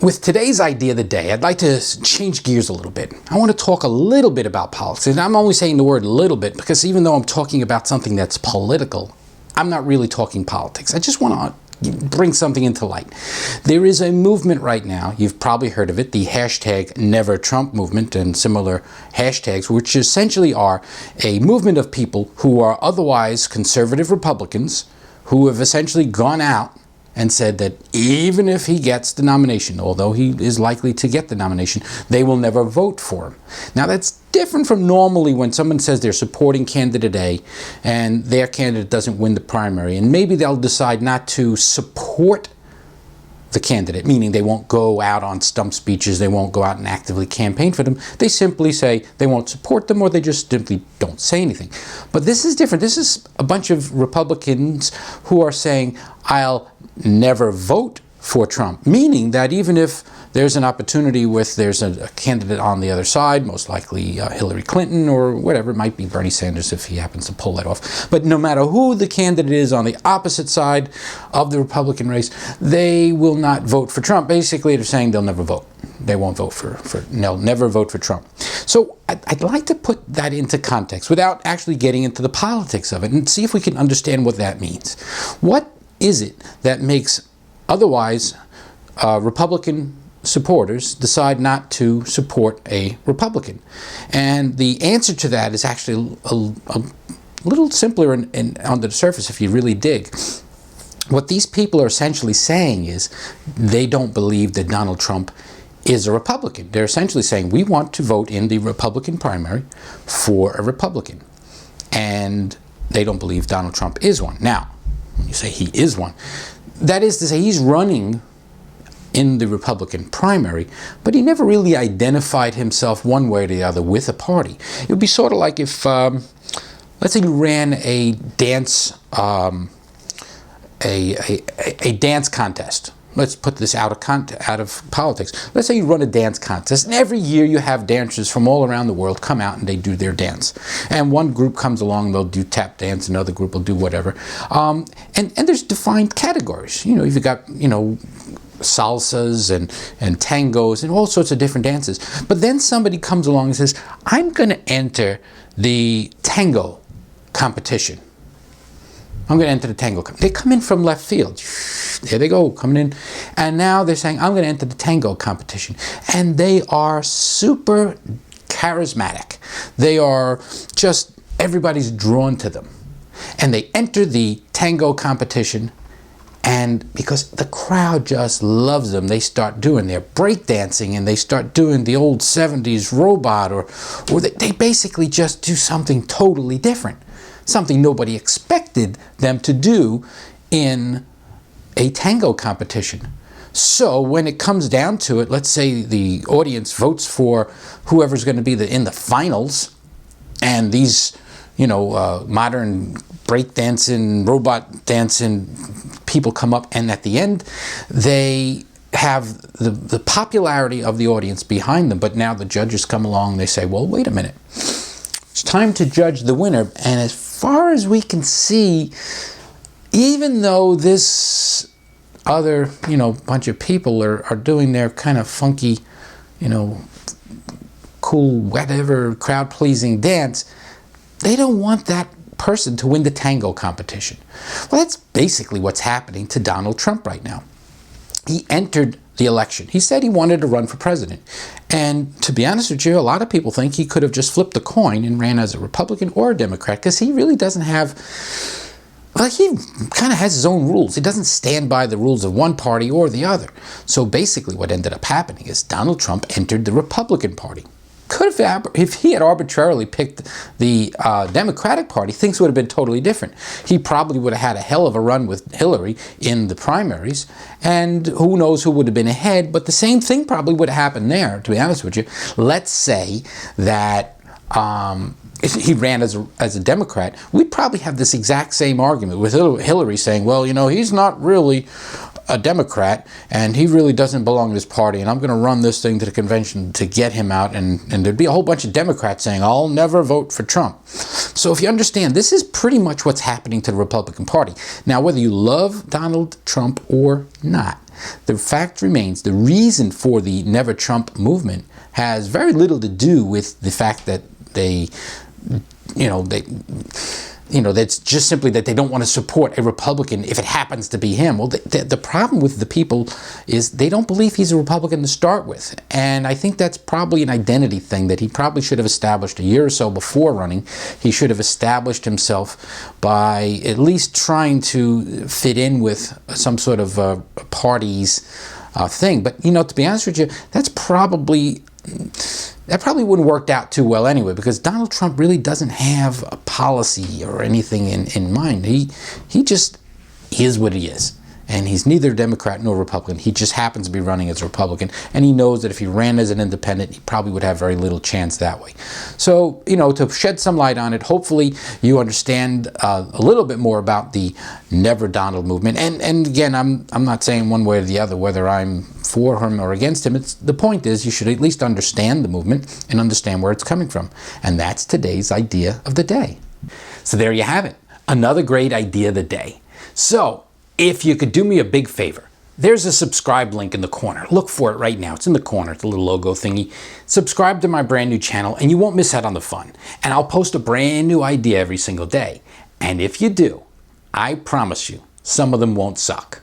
With today's idea of the day, I'd like to change gears a little bit. I want to talk a little bit about politics. And I'm only saying the word little bit because even though I'm talking about something that's political, I'm not really talking politics. I just want to bring something into light. There is a movement right now, you've probably heard of it, the hashtag NEVERTRUMP movement and similar hashtags, which essentially are a movement of people who are otherwise conservative Republicans who have essentially gone out and said that even if he gets the nomination, although he is likely to get the nomination, they will never vote for him. Now that's different from normally when someone says they're supporting candidate A and their candidate doesn't win the primary, and maybe they'll decide not to support the candidate, meaning they won't go out on stump speeches, they won't go out and actively campaign for them. They simply say they won't support them, or they just simply don't say anything. But this is different. This is a bunch of Republicans who are saying, I'll never vote for Trump, meaning that even if there's an opportunity with there's a candidate on the other side, most likely Hillary Clinton or whatever, it might be Bernie Sanders if he happens to pull that off. But no matter who the candidate is on the opposite side of the Republican race, they will not vote for Trump. Basically, they're saying they'll never vote. They won't vote they'll never vote for Trump. So I'd like to put that into context without actually getting into the politics of it and see if we can understand what that means. What is it that makes otherwise Republican supporters decide not to support a Republican? And the answer to that is actually a little simpler under the surface if you really dig. What these people are essentially saying is they don't believe that Donald Trump is a Republican. They're essentially saying we want to vote in the Republican primary for a Republican. And they don't believe Donald Trump is one. Now, when you say he is one, that is to say he's running in the Republican primary, but he never really identified himself one way or the other with a party. It would be sort of like if, let's say you ran a dance, a dance contest. Let's put this out of politics. Let's say you run a dance contest, and every year you have dancers from all around the world come out and they do their dance. And one group comes along, they'll do tap dance, another group will do whatever. And there's defined categories. You know, you've got, you know, salsas and tangos and all sorts of different dances. But then somebody comes along and says, I'm going to enter the tango competition. I'm going to enter the tango. They come in from left field. There they go, coming in. And now they're saying, I'm going to enter the tango competition. And they are super charismatic. They are just, everybody's drawn to them. And they enter the tango competition, and because the crowd just loves them, they start doing their breakdancing and they start doing the old 70s robot, or they basically just do something totally different. Something nobody expected them to do in a tango competition. So when it comes down to it, let's say the audience votes for whoever's going to be in the finals, and these, you know, modern breakdancing, robot dancing people come up, and at the end they have the popularity of the audience behind them. But now the judges come along and they say, well, wait a minute. It's time to judge the winner. And as far as we can see, even though this other, you know, bunch of people are doing their kind of funky, you know, cool, whatever, crowd-pleasing dance, they don't want that person to win the tango competition. Well, that's basically what's happening to Donald Trump right now. He entered the election. He said he wanted to run for president. And to be honest with you, a lot of people think he could have just flipped a coin and ran as a Republican or a Democrat, because he really doesn't have, well, he kind of has his own rules. He doesn't stand by the rules of one party or the other. So basically what ended up happening is Donald Trump entered the Republican Party. Could have, if he had arbitrarily picked the Democratic Party, things would have been totally different. He probably would have had a hell of a run with Hillary in the primaries, and who knows who would have been ahead, but the same thing probably would have happened there, to be honest with you. Let's say that if he ran as a Democrat, we'd probably have this exact same argument with Hillary saying, well, you know, he's not really a Democrat, and he really doesn't belong to this party, and I'm going to run this thing to the convention to get him out, and there'd be a whole bunch of Democrats saying, I'll never vote for Trump. So if you understand, this is pretty much what's happening to the Republican Party. Now, whether you love Donald Trump or not, the fact remains the reason for the Never Trump movement has very little to do with the fact that that's just simply that they don't want to support a Republican if it happens to be him. Well, the problem with the people is they don't believe he's a Republican to start with. And I think that's probably an identity thing that he probably should have established a year or so before running. He should have established himself by at least trying to fit in with some sort of party's thing. But, to be honest with you, that probably wouldn't work out too well anyway, because Donald Trump really doesn't have a policy or anything in mind. He just is what he is. And he's neither Democrat nor Republican. He just happens to be running as a Republican. And he knows that if he ran as an independent, he probably would have very little chance that way. So, to shed some light on it, hopefully you understand a little bit more about the Never Donald movement. And again, I'm not saying one way or the other whether I'm for him or against him. The point is you should at least understand the movement and understand where it's coming from. And that's today's idea of the day. So there you have it. Another great idea of the day. So, if you could do me a big favor, there's a subscribe link in the corner. Look for it right now. It's in the corner. It's a little logo thingy. Subscribe to my brand new channel and you won't miss out on the fun. And I'll post a brand new idea every single day. And if you do, I promise you, some of them won't suck.